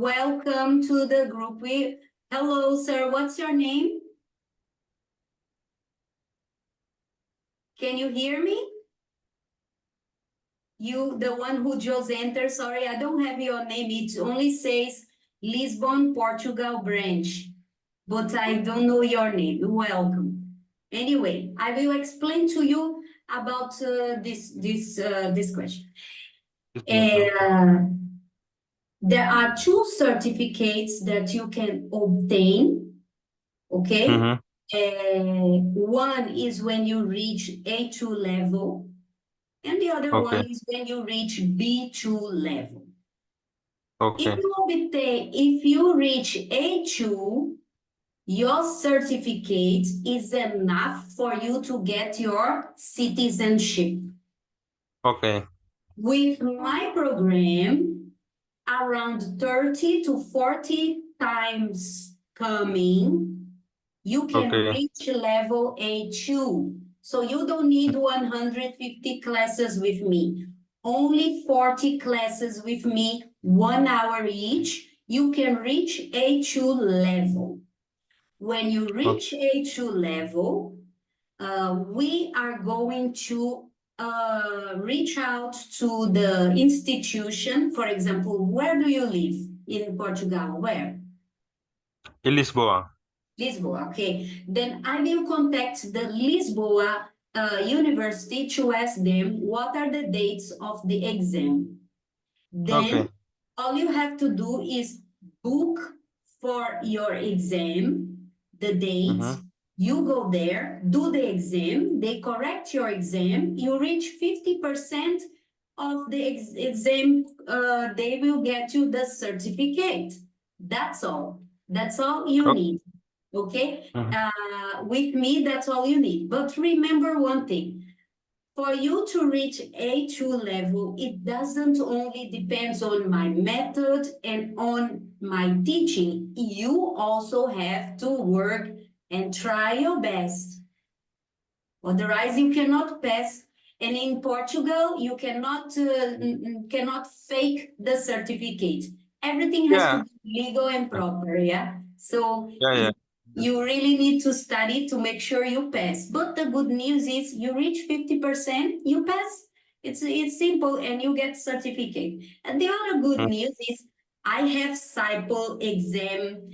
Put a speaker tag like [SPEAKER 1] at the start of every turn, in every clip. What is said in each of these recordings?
[SPEAKER 1] welcome to the group. Hello, sir. What's your name? Can you hear me? You, the one who just entered, sorry, I don't have your name. It only says Lisbon, Portugal branch, but I don't know your name. Welcome. Anyway, I will explain to you about this question. There are two certificates that you can obtain, okay? One is when you reach A2 level, and the other one is when you reach B2 level. If you reach A2, your certificate is enough for you to get your citizenship. With my program, around 30 to 40 times coming, you can reach level A2. So you don't need 150 classes with me. Only 40 classes with me, 1 hour each. You can reach A2 level. When you reach A2 level, we are going to reach out to the institution. For example, where do you live in Portugal? Where?
[SPEAKER 2] In Lisboa.
[SPEAKER 1] Lisboa, okay. Then I will contact the Lisboa University to ask them what are the dates of the exam. Then all you have to do is book for your exam, the date. You go there, do the exam, they correct your exam, you reach 50% of the exam, they will get you the certificate. That's all. That's all you need. Okay? With me, that's all you need. But remember one thing. For you to reach A2 level, it doesn't only depend on my method and on my teaching. You also have to work and try your best. Otherwise, you cannot pass. And in Portugal, you cannot fake the certificate. Everything has to be legal and proper, yeah? So you really need to study to make sure you pass. But the good news is you reach 50%, you pass. It's simple and you get certificate. And the other good news is I have sample exam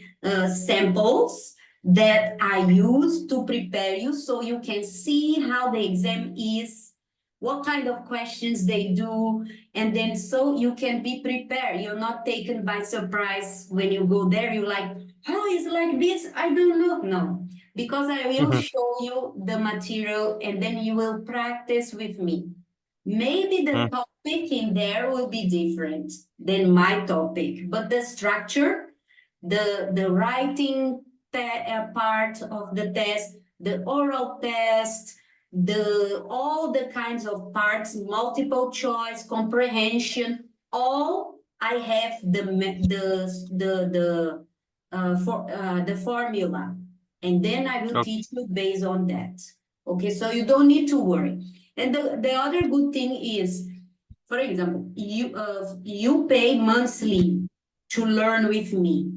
[SPEAKER 1] samples that I use to prepare you so you can see how the exam is, what kind of questions they do, and then so you can be prepared. You're not taken by surprise when you go there. You're like, oh, it's like this, I don't know. No, because I will show you the material and then you will practice with me. Maybe the topic in there will be different than my topic, but the structure, the writing part of the test, the oral test, all the kinds of parts, multiple choice, comprehension, all I have the formula, and then I will teach you based on that. Okay, so you don't need to worry. And the other good thing is, for example, you pay monthly to learn with me.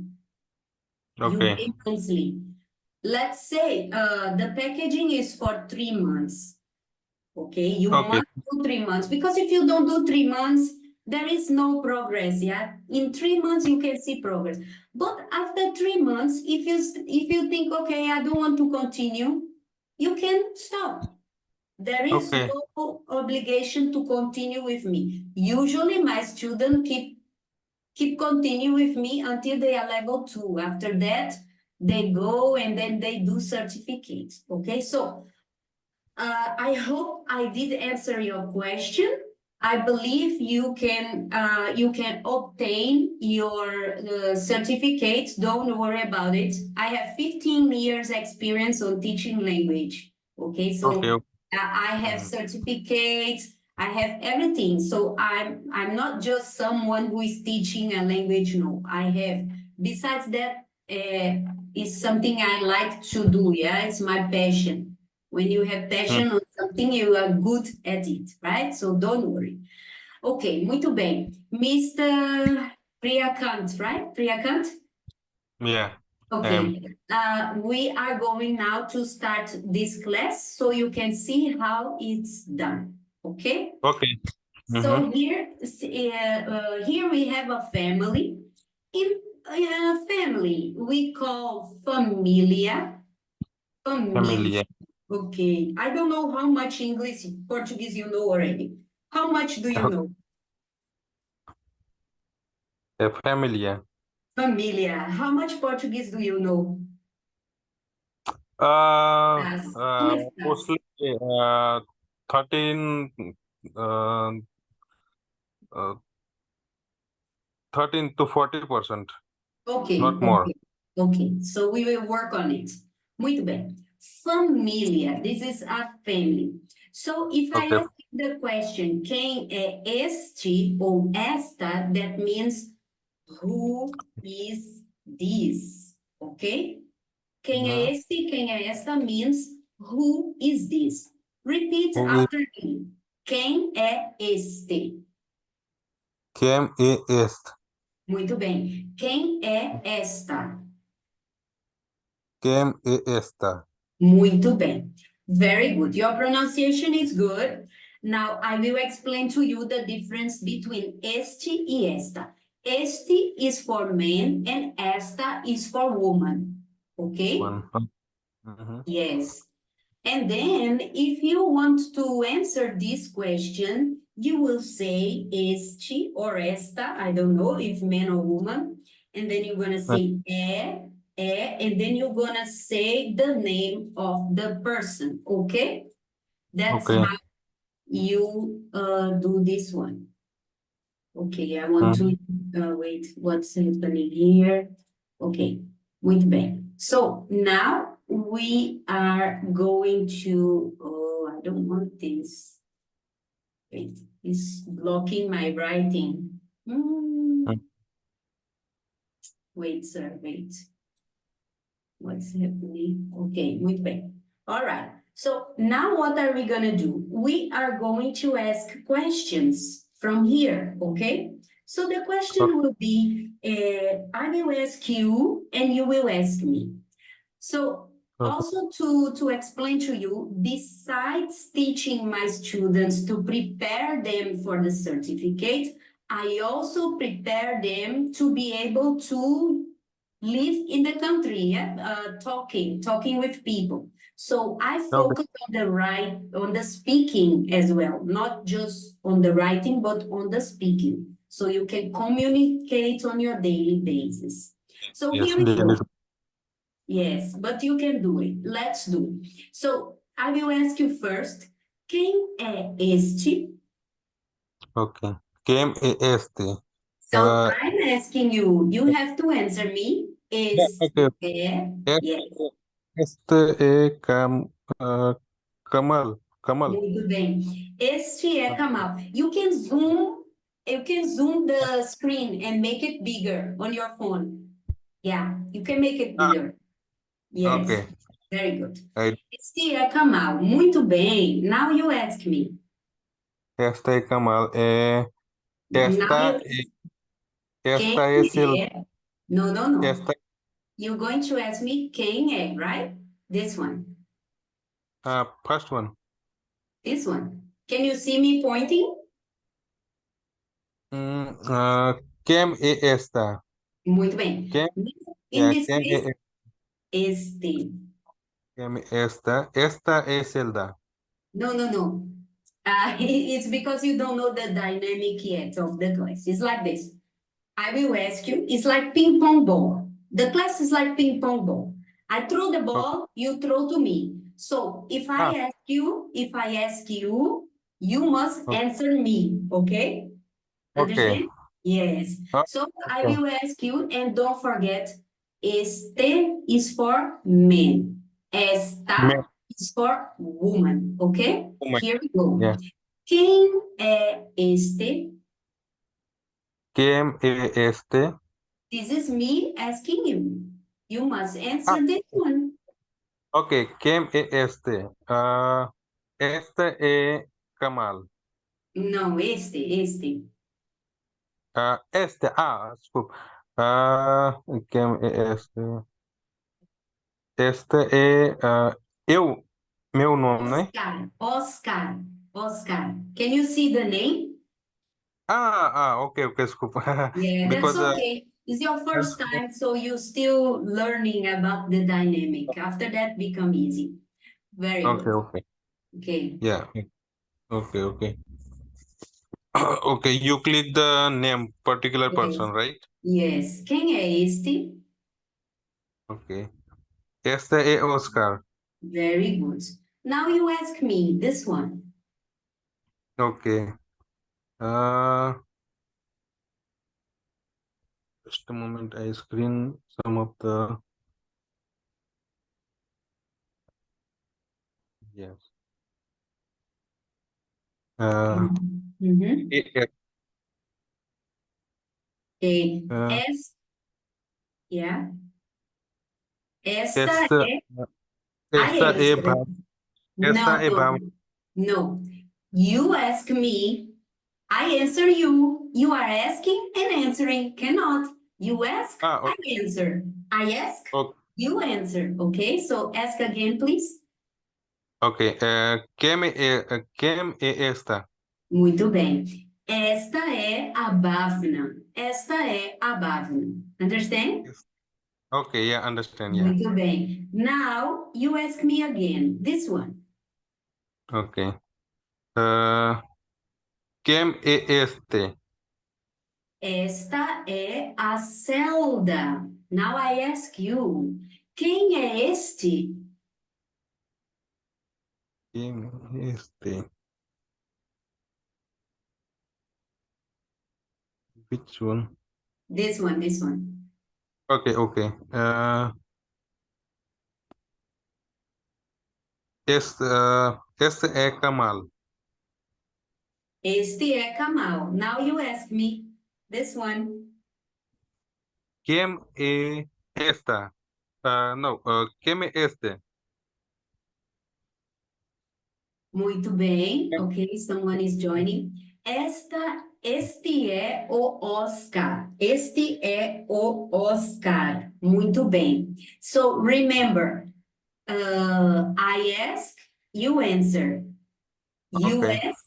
[SPEAKER 1] You pay monthly. Let's say the packaging is for 3 months. Okay, you must do 3 months, because if you don't do 3 months, there is no progress. Yeah, in 3 months you can see progress, but after 3 months, if you think, okay, I don't want to continue, you can stop. There is no obligation to continue with me. Usually my students keep continue with me until they are level 2. After that, they go and then they do certificates. Okay, so I hope I did answer your question. I believe you can obtain your certificates. Don't worry about it. I have 15 years experience on teaching language. Okay, so I have certificates. I have everything. So I'm not just someone who is teaching a language. No, I have. Besides that, it's something I like to do. Yeah, it's my passion. When you have passion on something, you are good at it, right? So don't worry. Ok, muito bem. Mr. Priyakant, right? Priyakant?
[SPEAKER 2] Yeah.
[SPEAKER 1] Okay. We are going now to start this class so you can see how it's done. Okay?
[SPEAKER 2] Okay.
[SPEAKER 1] So here we have a family. In family, we call familia. Família.
[SPEAKER 2] Familiar.
[SPEAKER 1] Okay. I don't know how much English, Portuguese you know already. How much do you know?
[SPEAKER 2] Familiar.
[SPEAKER 1] Família. How much Portuguese do you know? ¿Cómo estás?
[SPEAKER 2] Mostly 13 uh, uh, 13 to 40%,
[SPEAKER 1] Okay,
[SPEAKER 2] not more.
[SPEAKER 1] okay, okay. So we will work on it. Muito bem. Família. This is a family. So if I
[SPEAKER 2] Okay.
[SPEAKER 1] ask the question, quem é este ou esta, that means who is this? Okay? Quem é este, quem é esta means who is this? Repeat
[SPEAKER 2] Who is
[SPEAKER 1] after me. Quem é este?
[SPEAKER 2] came is
[SPEAKER 1] Muito bem. Quem é esta?
[SPEAKER 2] came esta.
[SPEAKER 1] Muito bem. Very good. Your pronunciation is good. Now I will explain to you the difference between este e esta. Este is for man and esta is for woman. Okay?
[SPEAKER 2] One. Mhm.
[SPEAKER 1] Yes. And then if you want to answer this question, you will say este or esta, I don't know if man or woman. And then you're gonna say and then you're gonna say the name of the person, okay? That's
[SPEAKER 2] Okay.
[SPEAKER 1] how you do this one. Okay, I want to,
[SPEAKER 2] Mhm.
[SPEAKER 1] wait, what's happening here? Okay, muito bem. So now we are going to, oh, I don't want this. Wait, it's blocking my writing. Wait, sir, wait. What's happening? Okay, muito bem. All right. So now what are we gonna do? We are going to ask questions from here, okay? So the question will be, I will ask you and you will ask me. So
[SPEAKER 2] Okay.
[SPEAKER 1] also to explain to you, besides teaching my students to prepare them for the certificate, I also prepare them to be able to live in the country, yeah? Talking with people. So I
[SPEAKER 2] Okay.
[SPEAKER 1] focus on the speaking as well, not just on the writing, but on the speaking. So you can communicate on your daily basis. So
[SPEAKER 2] Yes.
[SPEAKER 1] here we go. Yes, but you can do it. Let's do. So I will ask you first, quem é este?
[SPEAKER 2] Okay. Came este.
[SPEAKER 1] So I'm asking you, you have to answer me.
[SPEAKER 2] Yeah, okay.
[SPEAKER 1] Yes.
[SPEAKER 2] Este Kamal. Kamal.
[SPEAKER 1] Muito bem. Este é Kamal. You can zoom the screen and make it bigger on your phone. Yeah, you can make it
[SPEAKER 2] Ah,
[SPEAKER 1] bigger. Yes,
[SPEAKER 2] okay.
[SPEAKER 1] very good.
[SPEAKER 2] I,
[SPEAKER 1] Este é Kamal. Muito bem. Now you ask me.
[SPEAKER 2] este Kamal.
[SPEAKER 1] Now
[SPEAKER 2] Esta,
[SPEAKER 1] you quem
[SPEAKER 2] esta es el.
[SPEAKER 1] é? No, no, no.
[SPEAKER 2] Esta,
[SPEAKER 1] You're going to ask me quem é, right? This one.
[SPEAKER 2] first one.
[SPEAKER 1] This one. Can you see me pointing?
[SPEAKER 2] Came esta.
[SPEAKER 1] Muito bem.
[SPEAKER 2] Came,
[SPEAKER 1] In
[SPEAKER 2] yeah,
[SPEAKER 1] this case, este.
[SPEAKER 2] came esta. Esta es el da.
[SPEAKER 1] No, no, no. It's because you don't know the dynamic yet of the class. It's like this. I will ask you. It's like ping pong ball. The class is like ping pong ball. I throw the
[SPEAKER 2] Okay.
[SPEAKER 1] ball, you throw to me. So if I ask you, you must
[SPEAKER 2] Okay.
[SPEAKER 1] answer me. Okay?
[SPEAKER 2] Okay.
[SPEAKER 1] Understand? Yes. So I
[SPEAKER 2] Okay.
[SPEAKER 1] will ask you, and don't forget, este is for men.
[SPEAKER 2] Me,
[SPEAKER 1] Esta is for woman. Okay?
[SPEAKER 2] oh my,
[SPEAKER 1] Here we go.
[SPEAKER 2] yeah.
[SPEAKER 1] Quem é este?
[SPEAKER 2] Came este.
[SPEAKER 1] This is me asking you. You must
[SPEAKER 2] Ah,
[SPEAKER 1] answer this one.
[SPEAKER 2] okay. Came este. Este Kamal.
[SPEAKER 1] No, este.
[SPEAKER 2] Este, desculpa. Quem é este? Este é meu nome, né?
[SPEAKER 1] Oscar. Can you see the name?
[SPEAKER 2] Ok, desculpa.
[SPEAKER 1] Yeah, that's
[SPEAKER 2] Because
[SPEAKER 1] okay. It's your first time, so you're still learning about the dynamic. After that, become easy. Very good.
[SPEAKER 2] okay,
[SPEAKER 1] Okay.
[SPEAKER 2] yeah, okay. Okay, you click the name, particular
[SPEAKER 1] Yes.
[SPEAKER 2] person, right?
[SPEAKER 1] Yes. Quem é este?
[SPEAKER 2] Okay. Este é Oscar.
[SPEAKER 1] Very good. Now you ask me this one.
[SPEAKER 2] Okay. Just a moment, I screen some of the yes.
[SPEAKER 1] Mhm.
[SPEAKER 2] E-
[SPEAKER 1] Okay.
[SPEAKER 2] uh,
[SPEAKER 1] Yeah. Esta
[SPEAKER 2] esta,
[SPEAKER 1] é. I
[SPEAKER 2] esta é
[SPEAKER 1] answer.
[SPEAKER 2] esta
[SPEAKER 1] No,
[SPEAKER 2] é
[SPEAKER 1] no, no. You ask me. I answer you. You are asking and answering. Cannot. You ask, I
[SPEAKER 2] okay.
[SPEAKER 1] answer. I ask,
[SPEAKER 2] Okay.
[SPEAKER 1] you answer. Okay, so ask again, please.
[SPEAKER 2] Okay. Quem é esta?
[SPEAKER 1] Muito bem. Esta é a Bafna. Esta é a Bafna. Understand?
[SPEAKER 2] Yes. Okay, yeah, understand, yeah.
[SPEAKER 1] Muito bem. Now you ask me again. This one.
[SPEAKER 2] Okay. Quem é este?
[SPEAKER 1] Esta é a Zelda. Now I ask you. Quem é este?
[SPEAKER 2] Quem é este? Which one?
[SPEAKER 1] This one, this one.
[SPEAKER 2] Okay. Este é Kamal.
[SPEAKER 1] Este é Kamal. Now you ask me. This one.
[SPEAKER 2] Quem é esta? No, quem é este?
[SPEAKER 1] Muito bem. Ok, someone is joining. Este é o Oscar. Este é o Oscar. Muito bem. So remember, I ask, you answer. You
[SPEAKER 2] Okay.
[SPEAKER 1] ask,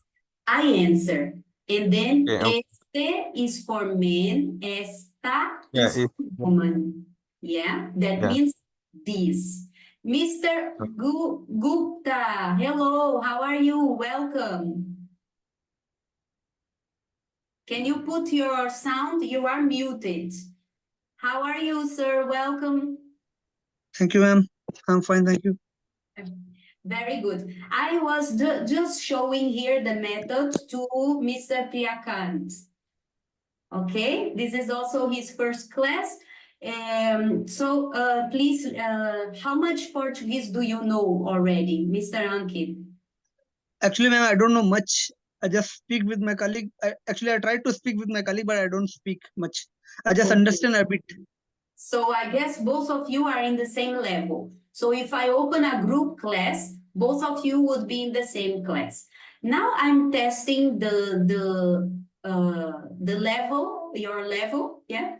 [SPEAKER 1] I answer. And then
[SPEAKER 2] Okay.
[SPEAKER 1] este is for men, esta
[SPEAKER 2] Yeah.
[SPEAKER 1] is for woman. Yeah, that
[SPEAKER 2] Yeah.
[SPEAKER 1] means this. Mr. Gupta, hello, how are you? Welcome. Can you put your sound? You are muted. How are you, sir? Welcome.
[SPEAKER 3] Thank you, ma'am. I'm fine, thank you.
[SPEAKER 1] Very good. I was just showing here the method to Mr. Priakant. Okay, this is also his first class. So please, how much Portuguese do you know already, Mr. Ankit?
[SPEAKER 3] Actually, ma'am, I don't know much. I just speak with my colleague. I try to speak with my colleague, but I don't speak much. I just
[SPEAKER 1] Okay.
[SPEAKER 3] understand a bit.
[SPEAKER 1] So I guess both of you are in the same level. So if I open a group class, both of you would be in the same class. Now I'm testing the level, your level, yeah,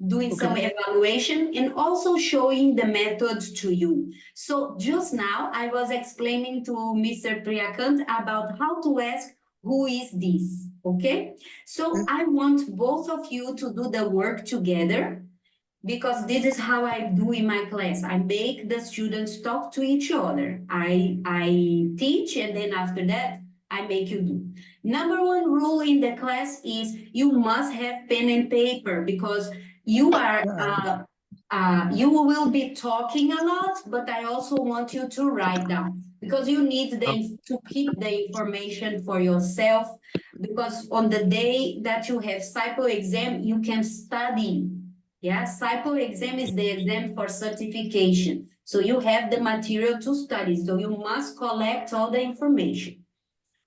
[SPEAKER 1] doing
[SPEAKER 3] Okay.
[SPEAKER 1] some evaluation and also showing the method to you. So just now I was explaining to Mr. Priyakant about how to ask who is this, okay? So I want both of you to do the work together because this is how I do in my class. I make the students talk to each other. I teach and then after that, I make you do. Number one rule in the class is you must have pen and paper because you are you will be talking a lot, but I also want you to write down because you need to keep the information for yourself because on the day that you have cycle exam, you can study. Yeah, cycle exam is the exam for certification. So you have the material to study. So you must collect all the information.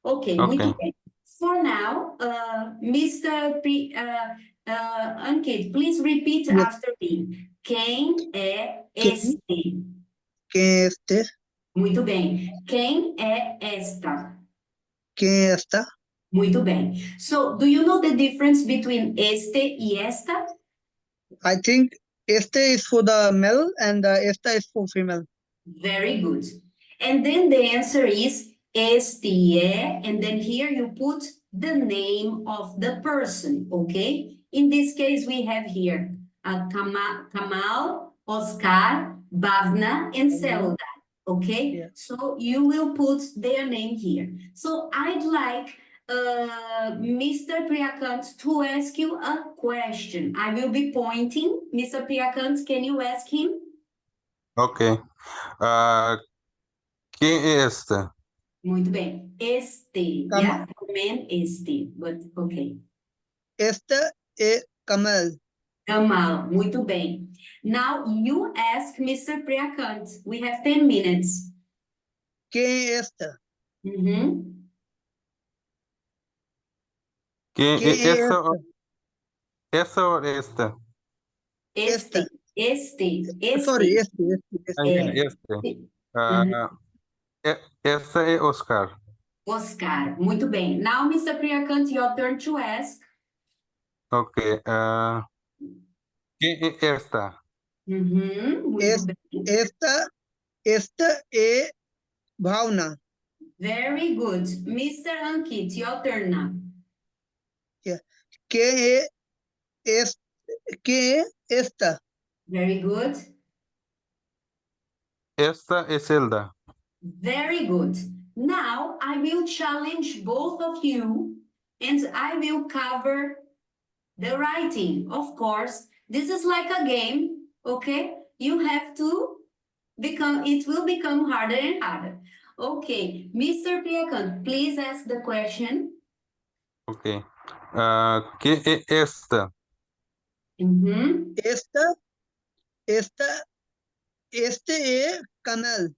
[SPEAKER 1] Ok, muito bem. For now, Mr. Ankit, please repeat
[SPEAKER 3] Yes.
[SPEAKER 1] after me. Quem é
[SPEAKER 3] Quem,
[SPEAKER 1] este?
[SPEAKER 3] quem é este?
[SPEAKER 1] Muito bem. Quem é esta?
[SPEAKER 3] Quem é esta?
[SPEAKER 1] Muito bem. So, do you know the difference between este y esta?
[SPEAKER 3] I think este is for the male and esta is for female.
[SPEAKER 1] Very good. And then the answer is este, and then here you put the name of the person, okay? In this case, we have here Kamal, Oscar, Bhavna, and Selda, okay?
[SPEAKER 3] Yeah.
[SPEAKER 1] So you will put their name here. So I'd like Mr. Priyakant to ask you a question. I will be pointing. Mr. Priyakant, can you ask him?
[SPEAKER 2] Ok. ¿Quién es este?
[SPEAKER 1] Muito bem. Este,
[SPEAKER 3] Kamal.
[SPEAKER 1] yeah, for men, este, but okay.
[SPEAKER 3] Esta es Kamal.
[SPEAKER 1] Kamal, muito bem. Now you ask Mr. Priyakant. We have 10 minutes.
[SPEAKER 3] ¿Qué es esta?
[SPEAKER 1] Uhum.
[SPEAKER 2] ¿Quién
[SPEAKER 3] ¿Qué
[SPEAKER 2] es
[SPEAKER 3] es
[SPEAKER 2] esa
[SPEAKER 3] esta?
[SPEAKER 2] esa o esta?
[SPEAKER 1] Este,
[SPEAKER 3] Sorry,
[SPEAKER 1] este.
[SPEAKER 2] Ah, ya, este. Ah, esa es Oscar.
[SPEAKER 1] Oscar, muito bem. Now, Mr. Priyakant, your turn to ask.
[SPEAKER 2] Ok. ¿Quién es esta?
[SPEAKER 1] Uhum, muito
[SPEAKER 3] Es-
[SPEAKER 1] bem.
[SPEAKER 3] Esta es Bhavna.
[SPEAKER 1] Very good. Mr. Ankit, your turn now.
[SPEAKER 3] ¿Qué es esta?
[SPEAKER 1] Very good.
[SPEAKER 2] Esta es Zelda.
[SPEAKER 1] Very good. Now I will challenge both of you and I will cover the writing. Of course, this is like a game, okay? You have to it will become harder and harder. Okay, Mr. Priyakant, please ask the question.
[SPEAKER 2] Ok. ¿Qué es esta?
[SPEAKER 1] Mhm.
[SPEAKER 3] Este es Kamal.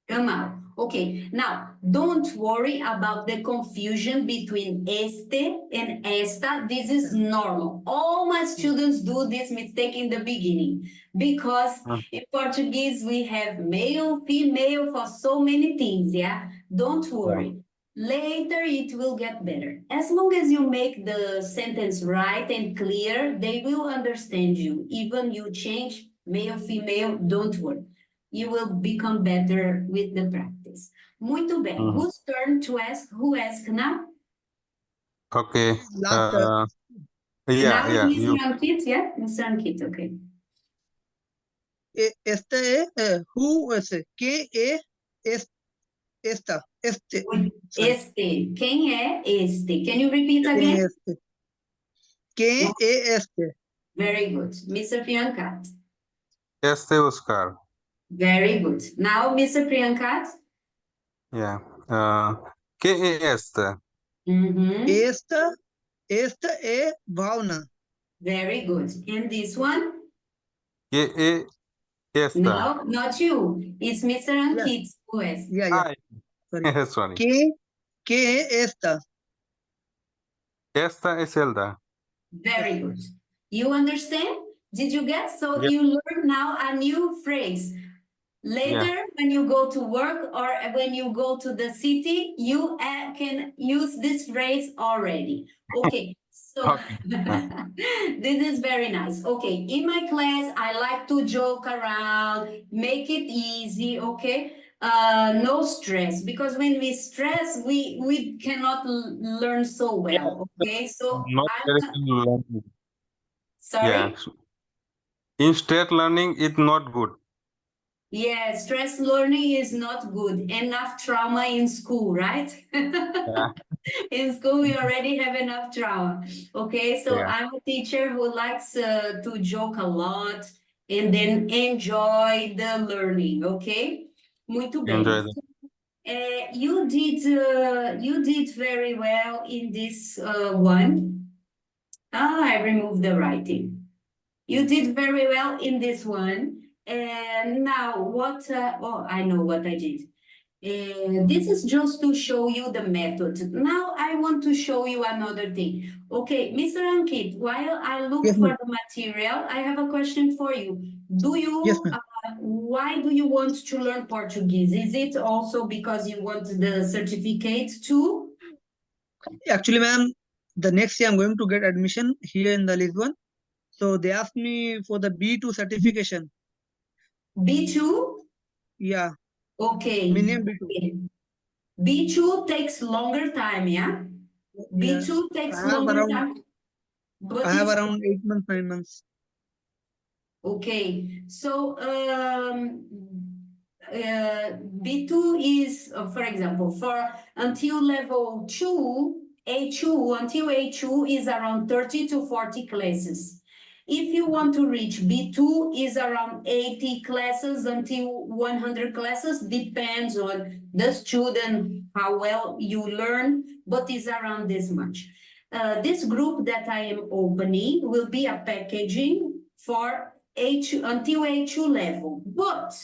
[SPEAKER 1] Kamal. Okay, now don't worry about the confusion between este and esta. This is normal. All my students do this mistake in the beginning because in Portuguese we have male, female for so many things, yeah? Don't worry. Later it will get better. As long as you make the sentence right and clear, they will understand you. Even you change male, female, don't worry. You will become better with the practice. Muito bem.
[SPEAKER 2] Mhm.
[SPEAKER 1] Whose turn to ask? Who asks now?
[SPEAKER 2] Ok.
[SPEAKER 3] Last,
[SPEAKER 2] Yeah,
[SPEAKER 1] Now
[SPEAKER 2] yeah,
[SPEAKER 1] is
[SPEAKER 2] you.
[SPEAKER 1] Mr. Ankit, yeah? Mr. Ankit, okay.
[SPEAKER 3] Este es who is it? ¿Qué es esta? Este. Sorry.
[SPEAKER 1] Este. Quem é este? Can you repeat
[SPEAKER 3] ¿Quién
[SPEAKER 1] again?
[SPEAKER 3] es este? ¿Qué es este?
[SPEAKER 1] Very good. Mr. Priyankat.
[SPEAKER 2] Este Oscar.
[SPEAKER 1] Very good. Now, Mr. Priyankat.
[SPEAKER 2] Yeah. ¿Qué es esta?
[SPEAKER 1] Mhm.
[SPEAKER 3] Esta es Bhavna.
[SPEAKER 1] Very good. And this one?
[SPEAKER 2] ¿Qué es esta?
[SPEAKER 1] No, not you. It's Mr. Ankit who asks.
[SPEAKER 3] Yeah.
[SPEAKER 2] Ay,
[SPEAKER 3] Sorry.
[SPEAKER 2] sorry.
[SPEAKER 3] ¿Qué es esta?
[SPEAKER 2] Esta es Zelda.
[SPEAKER 1] Very good. You understand? Did you get? So
[SPEAKER 2] Yeah.
[SPEAKER 1] you learn now a new phrase. Later, when you go to work or when you go to the city, you can use this phrase already. Okay, so
[SPEAKER 2] Okay.
[SPEAKER 1] this is very nice. Okay, in my class, I like to joke around, make it easy, okay? No stress, because when we stress, we cannot learn so well, okay? So
[SPEAKER 2] Not very good learning.
[SPEAKER 1] sorry?
[SPEAKER 2] Yeah. Instead, learning is not good.
[SPEAKER 1] Yeah, stress learning is not good. Enough trauma in school, right?
[SPEAKER 2] Yeah.
[SPEAKER 1] In school, we already have enough trauma. Okay, so
[SPEAKER 2] Yeah.
[SPEAKER 1] I'm a teacher who likes to joke a lot and then enjoy the learning. Okay, muito bem.
[SPEAKER 2] Enjoy that.
[SPEAKER 1] You did very well in this one. I removed the writing. You did very well in this one. And now what, I know what I did. This is just to show you the method. Now I want to show you another thing. Okay, Mr. Ankit, while I look
[SPEAKER 3] Yes,
[SPEAKER 1] for
[SPEAKER 3] ma'am.
[SPEAKER 1] the material, I have a question for you.
[SPEAKER 3] Yes, ma'am.
[SPEAKER 1] Why do you want to learn Portuguese? Is it also because you want the certificate too?
[SPEAKER 3] Actually, ma'am, the next year I'm going to get admission here in the Lisbon. So they asked me for the B2 certification.
[SPEAKER 1] B2?
[SPEAKER 3] Yeah,
[SPEAKER 1] Okay.
[SPEAKER 3] minimum B2.
[SPEAKER 1] Okay. B2 takes longer time, yeah?
[SPEAKER 3] Yeah,
[SPEAKER 1] B2 takes
[SPEAKER 3] I have
[SPEAKER 1] longer
[SPEAKER 3] around
[SPEAKER 1] time, but
[SPEAKER 3] I have
[SPEAKER 1] it's
[SPEAKER 3] around 8 months, 9 months.
[SPEAKER 1] okay. So B2 is, for example, for until level 2, A2, until A2 is around 30 to 40 classes. If you want to reach B2 is around 80 classes until 100 classes, depends on the student, how well you learn, but is around this much. This group that I am opening will be a packaging for A2 until A2 level. But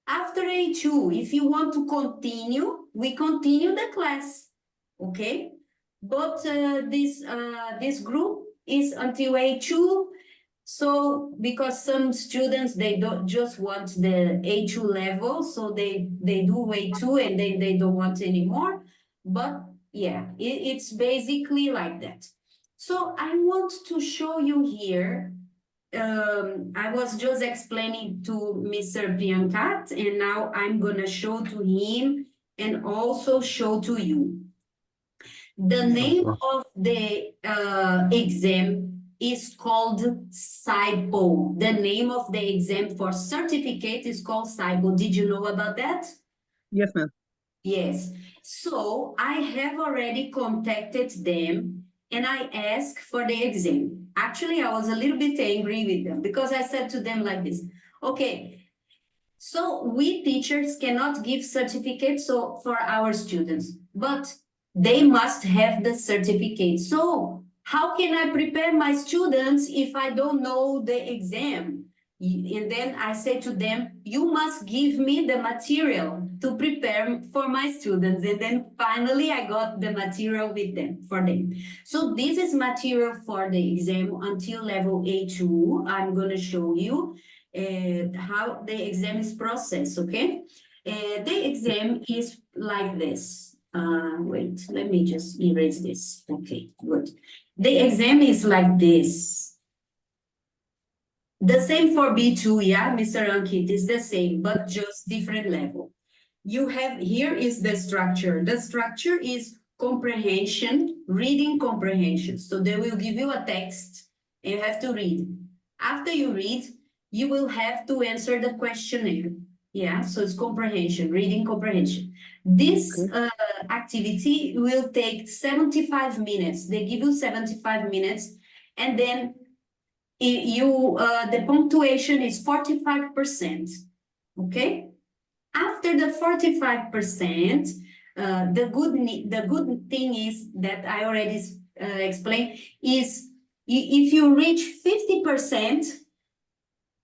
[SPEAKER 1] after A2, if you want to continue, we continue the class, okay? But this group is until A2. So because some students, they don't just want the A2 level, so they do A2 and then they don't want anymore. But yeah, it's basically like that. So I want to show you here. I was just explaining to Mr. Priyankat, and now I'm gonna show to him and also show to you. The name of the exam is called SIPO. The name of the exam for certificate is called SIPO. Did you know about that?
[SPEAKER 3] Yes, ma'am.
[SPEAKER 1] Yes. So I have already contacted them and I asked for the exam. Actually, I was a little bit angry with them because I said to them like this, okay, so we teachers cannot give certificates for our students, but they must have the certificate. So how can I prepare my students if I don't know the exam? And then I say to them, you must give me the material to prepare for my students. And then finally I got the material with them for them. So this is material for the exam until level A2. I'm going to show you how the exam is processed, okay? The exam is like this. Wait, let me just erase this. Okay, good. The exam is like this. The same for B2, yeah, Mr. Ankit, is the same, but just different level. You have, here is the structure. The structure is comprehension, reading comprehension. So they will give you a text and you have to read. After you read, you will have to answer the questionnaire. Yeah, so it's comprehension, reading comprehension. This activity will take 75 minutes. They give you 75 minutes and then the punctuation is 45%, okay? After the 45%, the good thing is that I already explained is if you reach 50%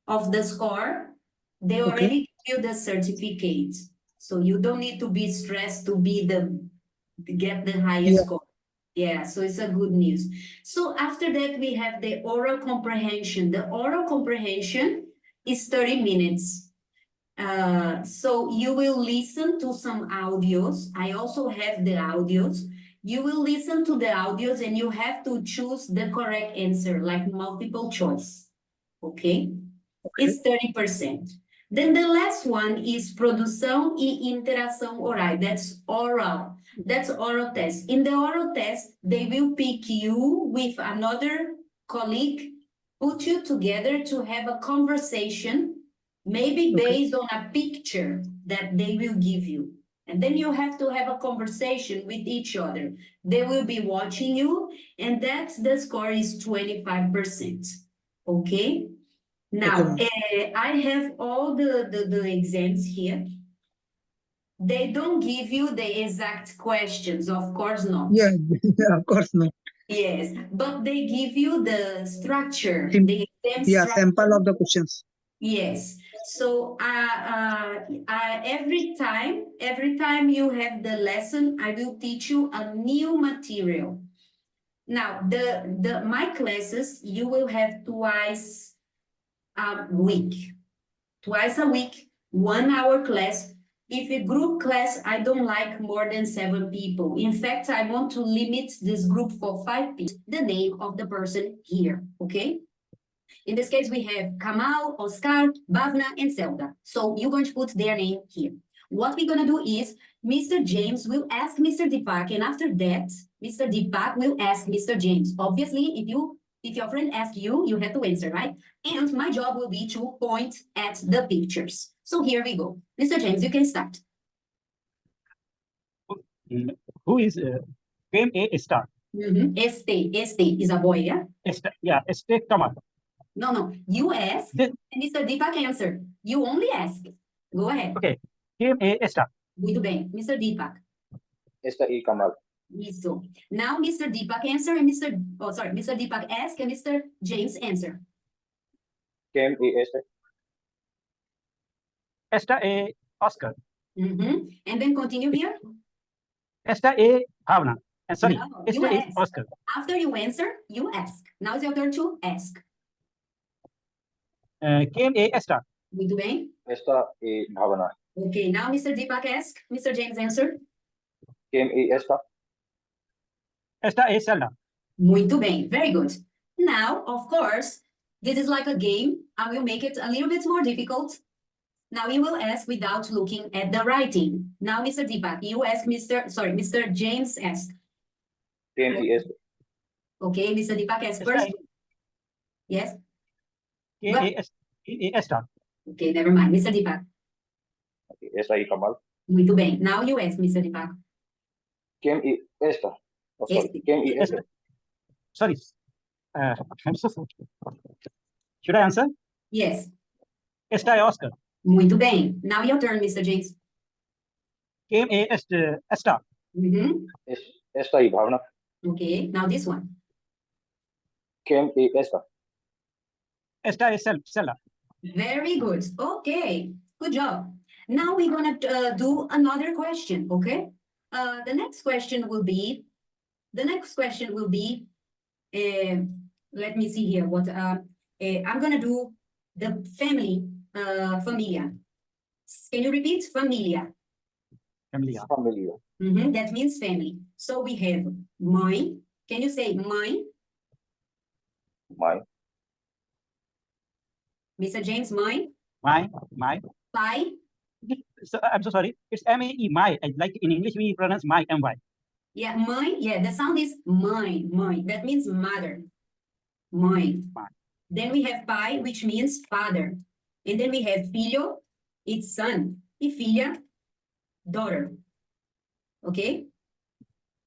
[SPEAKER 1] of the score, they already give you the certificate. So you don't need to be stressed to get the highest score. Yeah, so it's a good news. So after that, we have the oral comprehension. The oral comprehension is 30 minutes. So you will listen to some audios. I also have the audios. You will listen to the audios and you have to choose the correct answer, like multiple choice. Okay? It's 30%. Then the last one is produção e interação oral. That's oral. That's oral test. In the oral test, they will pick you with another colleague, put you together to have a conversation, maybe based on a picture that they will give you. And then you have to have a conversation with each other. They will be watching you, and that's the score is 25%. Okay? Now, I have all the exams here. They don't give you the exact questions, of course not.
[SPEAKER 3] Yeah, of course not.
[SPEAKER 1] Yes, but they give you the structure, the exam structure.
[SPEAKER 3] Sample of the questions.
[SPEAKER 1] Yes. So every time you have the lesson, I will teach you a new material. Now, my classes, you will have twice a week. Twice a week, 1 hour class. If a group class, I don't like more than 7 people. In fact, I want to limit this group for 5 people. The name of the person here, okay? In this case, we have Kamal, Oscar, Bhavna, and Zelda. So you're going to put their name here. What we're going to do is Mr. James will ask Mr. Deepak, and after that, Mr. Deepak will ask Mr. James. Obviously, if your friend asks you, you have to answer, right? And my job will be to point at the pictures. So here we go. Mr. James, you can start.
[SPEAKER 4] Who is came a star?
[SPEAKER 1] Este is a boy, yeah?
[SPEAKER 4] Este Kamal.
[SPEAKER 1] No. You ask, and Mr. Deepak answer. You only ask. Go ahead.
[SPEAKER 4] Okay. Came a star.
[SPEAKER 1] Muito bem. Mr. Deepak.
[SPEAKER 5] Este Kamal.
[SPEAKER 1] Isso. Now, Mr. Deepak answer and Mr. Deepak ask and Mr. James answer.
[SPEAKER 5] Came este.
[SPEAKER 4] Esta a Oscar.
[SPEAKER 1] And then continue here.
[SPEAKER 4] Esta a Bhavna. Sorry.
[SPEAKER 1] No,
[SPEAKER 4] Esta
[SPEAKER 1] you
[SPEAKER 4] a
[SPEAKER 1] ask.
[SPEAKER 4] Oscar.
[SPEAKER 1] After you answer, you ask. Now it's your turn to ask.
[SPEAKER 4] Came a star.
[SPEAKER 1] Muito bem.
[SPEAKER 5] Esta Bhavana.
[SPEAKER 1] Okay, now Mr. Deepak ask. Mr. James answer.
[SPEAKER 5] Came esta.
[SPEAKER 4] Esta a Zelda.
[SPEAKER 1] Muito bem. Very good. Now, of course, this is like a game. I will make it a little bit more difficult. Now you will ask without looking at the writing. Now, Mr. Deepak, you ask Mr. James ask.
[SPEAKER 5] Came este.
[SPEAKER 1] Okay, Mr. Deepak ask first. Yes?
[SPEAKER 4] Came a star.
[SPEAKER 1] Okay, never mind. Mr. Deepak.
[SPEAKER 5] Okay. Esta Kamal.
[SPEAKER 1] Muito bem. Now you ask, Mr. Deepak.
[SPEAKER 5] Came esta. Oh, sorry.
[SPEAKER 1] Este.
[SPEAKER 5] Came este.
[SPEAKER 4] Sorry. I'm so sorry. Should I answer?
[SPEAKER 1] Yes.
[SPEAKER 4] Esta a Oscar.
[SPEAKER 1] Muito bem. Now your turn, Mr. James.
[SPEAKER 4] Came a star.
[SPEAKER 5] Esta Bhavana.
[SPEAKER 1] Okay, now this one.
[SPEAKER 5] Came esta.
[SPEAKER 4] Esta a Zelda.
[SPEAKER 1] Very good. Okay, good job. Now we're gonna do another question, okay? The next question will be, let me see here what, I'm gonna do the family, familia. Can you repeat? Familia.
[SPEAKER 4] Familia.
[SPEAKER 5] Familia.
[SPEAKER 1] That means family. So we have mãe. Can you say mãe?
[SPEAKER 5] My.
[SPEAKER 1] Mr. James, mãe.
[SPEAKER 4] My.
[SPEAKER 1] Pai.
[SPEAKER 4] So, I'm so sorry. It's M-A-E, my. Like in English, we pronounce my, M-Y.
[SPEAKER 1] Yeah, mãe. Yeah, the sound is mãe. That means mother. Mãe. Then we have pai, which means father. And then we have filho, it's son. E filha, daughter. Okay?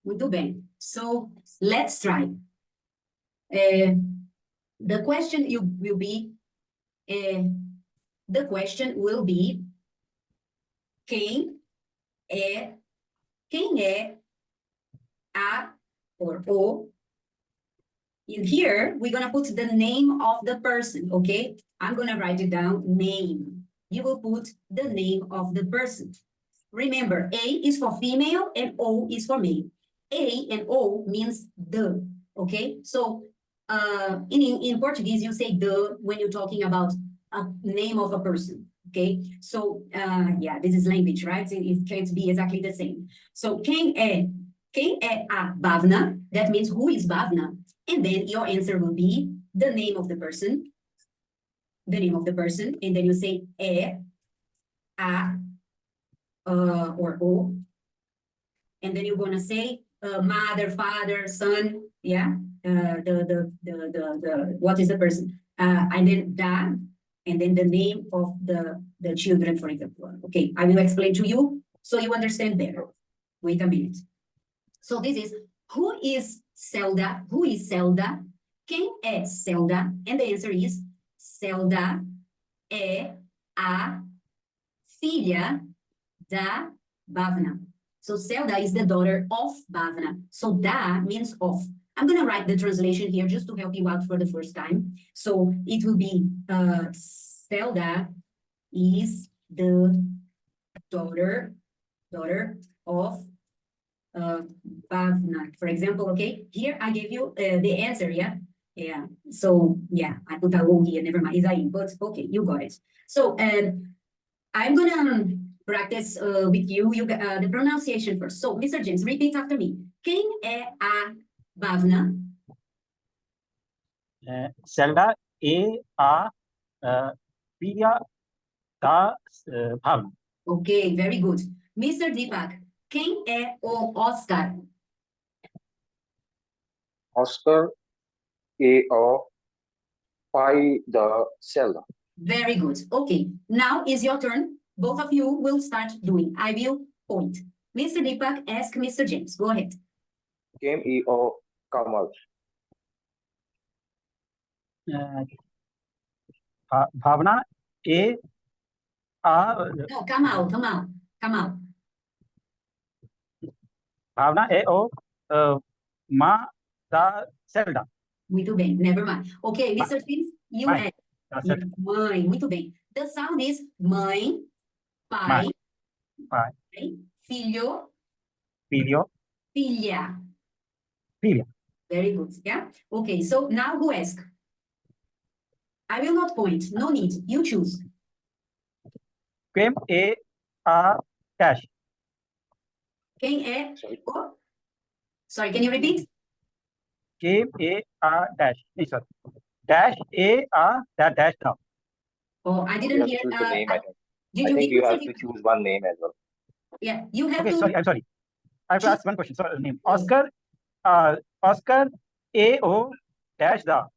[SPEAKER 1] Muito bem. So let's try. The question will be, quem é a or o. In here, we're gonna put the name of the person, okay? I'm gonna write it down, name. You will put the name of the person. Remember, A is for female and O is for male. A and O means the, okay? So in Portuguese, you say the when you're talking about a name of a person, okay? So yeah, this is language, right? It can't be exactly the same. So quem é a Bhavna? That means who is Bhavna? And then your answer will be the name of the person, and then you say a or o, and then you're gonna say mother, father, son, yeah, what is the person, and then da, and then the name of the children, for example. Okay, I will explain to you so you understand better. Wait a minute. So this is who is Zelda? Who is Zelda? Quem é Zelda? And the answer is Zelda é a filha da Bhavna. So Zelda is the daughter of Bhavna. So da means of. I'm going to write the translation here just to help you out for the first time. So it will be Zelda is the daughter of Bhavna, for example, okay? Here I gave you the answer, yeah? Yeah, so yeah, I put a O here, never mind, it's I, but okay, you got it. So I'm gonna practice with you the pronunciation first. So, Mr. James, repeat after me. Quem é a Bhavna?
[SPEAKER 4] Zelda é a filha da Bhavna.
[SPEAKER 1] Okay, very good. Mr. Deepak, quem é o Oscar?
[SPEAKER 5] Oscar é o pai da Zelda.
[SPEAKER 1] Very good. Okay, now is your turn. Both of you will start doing. I will point. Mr. Deepak, ask Mr. James. Go ahead.
[SPEAKER 5] Quem é o Kamal?
[SPEAKER 4] Bhavna é a
[SPEAKER 1] No, Kamal.
[SPEAKER 4] Bhavna é o má da Zelda.
[SPEAKER 1] Muito bem, never mind. Okay, Mr. James, you
[SPEAKER 4] Mãe.
[SPEAKER 1] add.
[SPEAKER 4] Da Zelda.
[SPEAKER 1] Mãe, muito bem. The sound is mãe, pai,
[SPEAKER 4] Pai,
[SPEAKER 1] filho,
[SPEAKER 4] filho,
[SPEAKER 1] filha.
[SPEAKER 4] filha.
[SPEAKER 1] Very good, yeah? Okay, so now who ask? I will not point, no need, you choose.
[SPEAKER 4] Quem é a Dash?
[SPEAKER 1] Quem é
[SPEAKER 5] Sorry.
[SPEAKER 1] o... Sorry, can you repeat?
[SPEAKER 4] Quem é a Dash? Isso. Dash é a Dash não.
[SPEAKER 1] Oh, I
[SPEAKER 5] You
[SPEAKER 1] didn't
[SPEAKER 5] have to
[SPEAKER 1] hear.
[SPEAKER 5] choose the name, I think.
[SPEAKER 1] Did
[SPEAKER 5] I
[SPEAKER 1] you
[SPEAKER 5] think
[SPEAKER 1] hear?
[SPEAKER 5] you have to choose one name as well.
[SPEAKER 1] Yeah, you have
[SPEAKER 4] Okay,
[SPEAKER 1] to.
[SPEAKER 4] sorry, I'm sorry. I have to ask one question. Sorry, name.
[SPEAKER 1] Yes.
[SPEAKER 4] Oscar A.O. Dash da.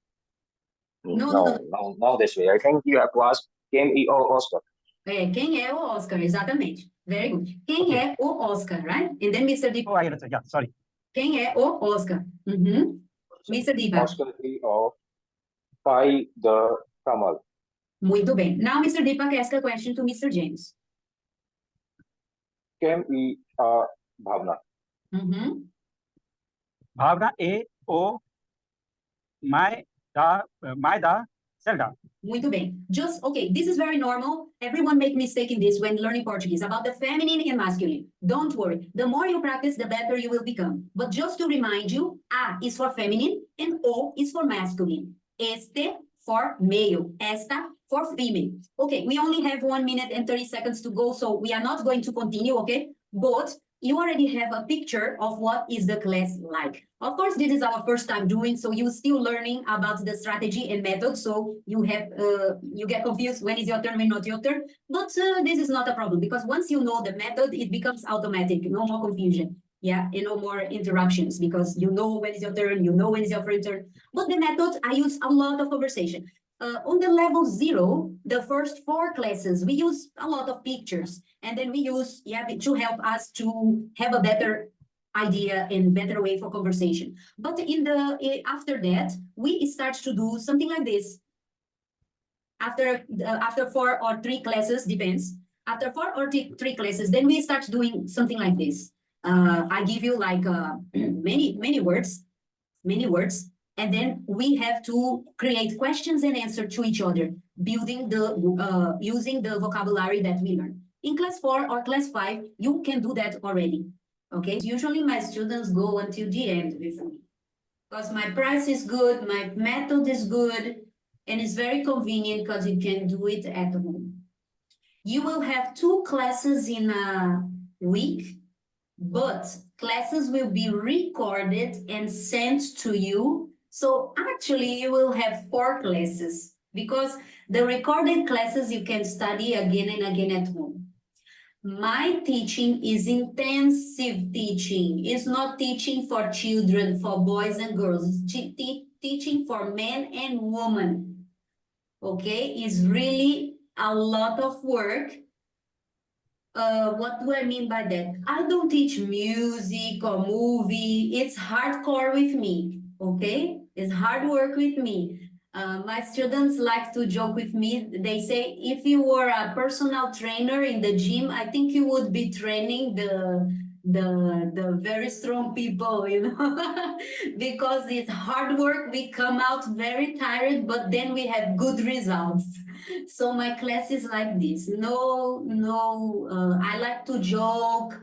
[SPEAKER 1] No.
[SPEAKER 5] This way. I think you have to ask quem é o Oscar.
[SPEAKER 1] Quem é o Oscar? Exatamente. Very good. Quem é o Oscar, right? And then Mr. Deepak.
[SPEAKER 4] Oh, I understand. Yeah, sorry.
[SPEAKER 1] Quem é o Oscar? Mr. Deepak.
[SPEAKER 5] Oscar é o pai da Kamal.
[SPEAKER 1] Muito bem. Now, Mr. Deepak, ask a question to Mr. James.
[SPEAKER 5] Quem é a Bhavna?
[SPEAKER 4] Bhavna A.O. My da Zelda.
[SPEAKER 1] Muito bem. Just, okay, this is very normal. Everyone make mistake in this when learning Portuguese about the feminine and masculine. Don't worry. The more you practice, the better you will become. But just to remind you, A is for feminine and O is for masculine. Este for male. Esta for female. Okay, we only have 1 minute and 30 seconds to go, so we are not going to continue, okay? But you already have a picture of what is the class like. Of course, this is our first time doing, so you're still learning about the strategy and method, so you have you get confused when is your turn, when not your turn, but this is not a problem, because once you know the method, it becomes automatic, no more confusion, yeah, and no more interruptions, because you know when is your turn, you know when is your friend turn. But the method, I use a lot of conversation. On the level 0, the first 4 classes, we use a lot of pictures, and then we use, yeah, to help us to have a better idea and better way for conversation. But in the after that, we start to do something like this. After 4 or 3 classes, depends. After 4 or 3 classes, then we start doing something like this. I give you like many words, and then we have to create questions and answer to each other, building the using the vocabulary that we learn. In class 4 or class 5, you can do that already. Okay, usually my students go until the end with me because my price is good, my method is good, and it's very convenient because you can do it at home. You will have 2 classes in a week, but classes will be recorded and sent to you. So actually you will have 4 classes because the recorded classes you can study again and again at home. My teaching is intensive teaching. It's not teaching for children, for boys and girls. It's teaching for men and women. Okay, it's really a lot of work. What do I mean by that? I don't teach music or movie. It's hardcore with me, okay? It's hard work with me. My students like to joke with me. They say, if you were a personal trainer in the gym, I think you would be training the very strong people, you know, because it's hard work. We come out very tired, but then we have good results. So my class is like this. I like to joke,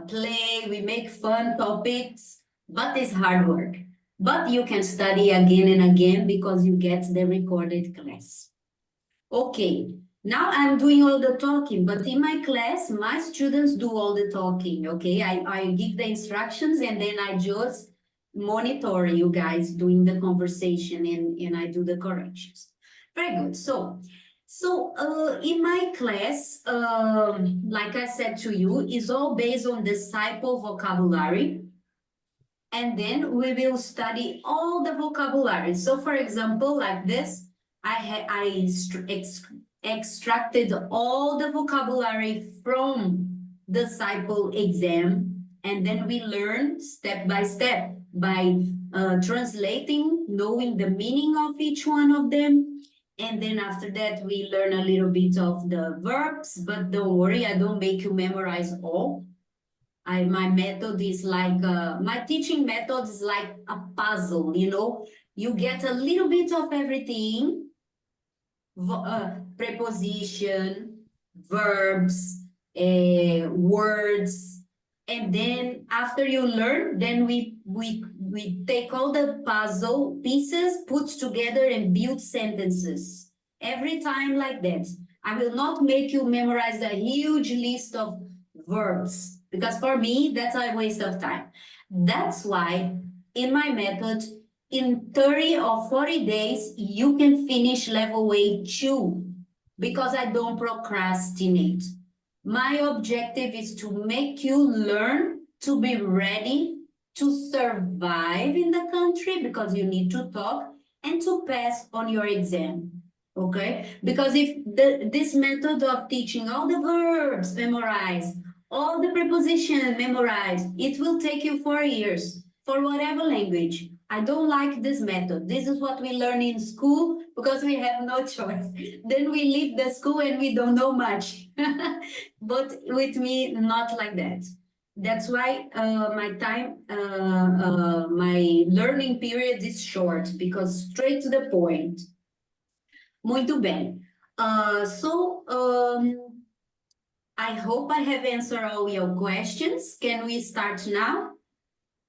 [SPEAKER 1] play, we make fun topics, but it's hard work. But you can study again and again because you get the recorded class. Okay, Now I'm doing all the talking, but in my class, my students do all the talking, okay? I give the instructions and then I just monitor you guys doing the conversation and I do the corrections. Very good. So in my class, like I said to you, is all based on the sample vocabulary. And then we will study all the vocabulary. So for example, like this, I extracted all the vocabulary from the sample exam, and then we learn step by step by translating, knowing the meaning of each one of them. And then after that, we learn a little bit of the verbs, but don't worry, I don't make you memorize all. My method is like, my teaching method is like a puzzle, you know? You get a little bit of everything, preposition, verbs, words, and then after you learn, then we take all the puzzle pieces, put together and build sentences. Every time like that. I will not make you memorize a huge list of verbs, because for me, that's a waste of time. That's why in my method, in 30 or 40 days, you can finish level A2 because I don't procrastinate. My objective is to make you learn to be ready to survive in the country because you need to talk and to pass on your exam. Okay? Because if this method of teaching all the verbs memorized, all the prepositions memorized, it will take you 4 years for whatever language. I don't like this method. This is what we learn in school because we have no choice. Then we leave the school and we don't know much. But with me, not like that. That's why my learning period is short because straight to the point. Muito bem. I hope I have answered all your questions. Can we start now?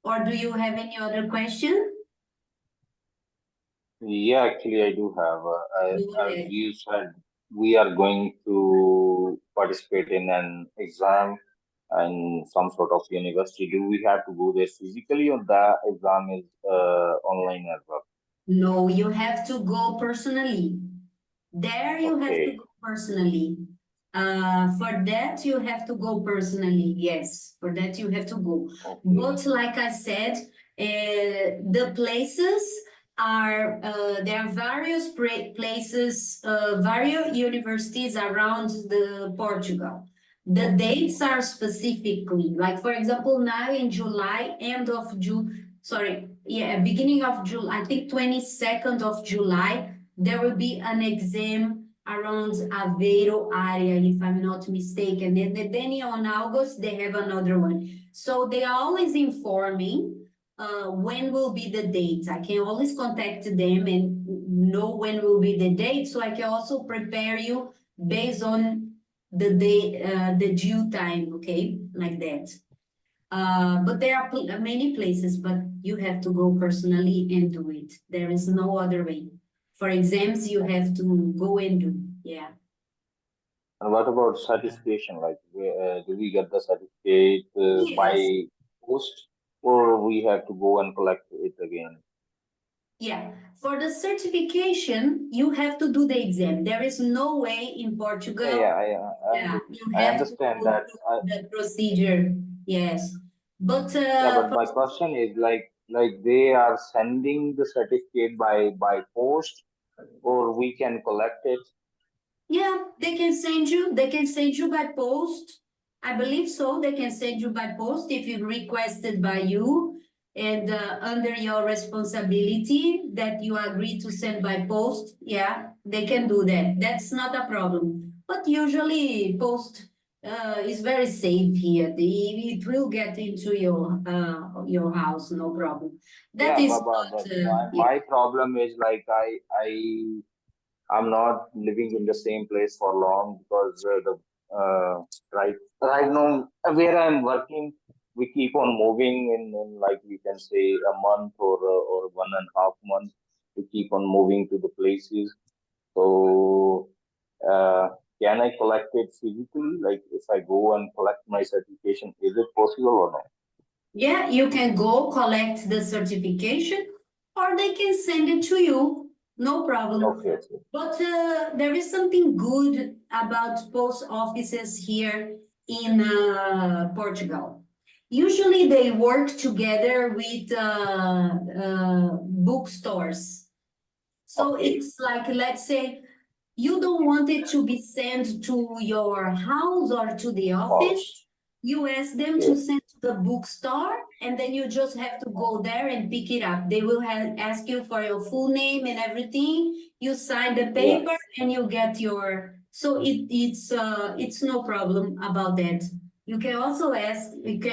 [SPEAKER 1] Or do you have any other question?
[SPEAKER 5] Yeah, actually, I do have.
[SPEAKER 1] Go
[SPEAKER 5] As
[SPEAKER 1] ahead.
[SPEAKER 5] you said, we are going to participate in an exam and some sort of university. Do we have to go there physically, or the exam is online as well?
[SPEAKER 1] No, you have to go personally. There you have to
[SPEAKER 5] Okay,
[SPEAKER 1] go personally. For that you have to go personally. Yes, for that you have to go.
[SPEAKER 5] okay,
[SPEAKER 1] But like I said, the places are there are various places, various universities around the Portugal. The dates are specifically like, for example, now in July, end of June, sorry, yeah, beginning of July, I think 22nd of July, there will be an exam around Aveiro area, if I'm not mistaken. And then on August, they have another one. So they are always informing when will be the date. I can always contact them and know when will be the date. So I can also prepare you based on the day, the due time, okay, like that. But there are many places, but you have to go personally and do it. There is no other way. For exams, you have to go and do. Yeah.
[SPEAKER 5] and what about certification? Like, do we get the certificate by
[SPEAKER 1] Yes.
[SPEAKER 5] post, or we have to go and collect it again?
[SPEAKER 1] Yeah. For the certification, you have to do the exam. There is no way in
[SPEAKER 5] Yeah,
[SPEAKER 1] Portugal.
[SPEAKER 5] yeah,
[SPEAKER 1] Yeah, you
[SPEAKER 5] I
[SPEAKER 1] have to
[SPEAKER 5] understand
[SPEAKER 1] go
[SPEAKER 5] that.
[SPEAKER 1] through the procedure. Yes. But
[SPEAKER 5] Yeah, but my question is like they are sending the certificate by post, or we can collect it.
[SPEAKER 1] yeah, they can send you by post. I believe so. They can send you by post if you requested by you and under your responsibility that you agree to send by post. Yeah, they can do that. That's not a problem. But usually post is very safe here. It will get into your house, no problem. That
[SPEAKER 5] Yeah,
[SPEAKER 1] is
[SPEAKER 5] but
[SPEAKER 1] not yeah.
[SPEAKER 5] my problem is like I'm not living in the same place for long because the right now where I'm working, we keep on moving in like we can say a month or 1.5 months. We keep on moving to the places. So collect it physically? Like if I go and collect my certification, is it possible or not?
[SPEAKER 1] Yeah, you can go collect the certification or they can send it to you. No problem.
[SPEAKER 5] Okay.
[SPEAKER 1] But there is something good about post offices here in Portugal. Usually they work together with bookstores. So
[SPEAKER 5] Okay.
[SPEAKER 1] it's like, let's say, you don't want it to be sent to your house or to the office. You ask them to
[SPEAKER 5] Yeah.
[SPEAKER 1] send to the bookstore, and then you just have to go there and pick it up. They will ask you for your full name and everything. You sign the paper and you get your. So it's no problem about that. You can also ask. You can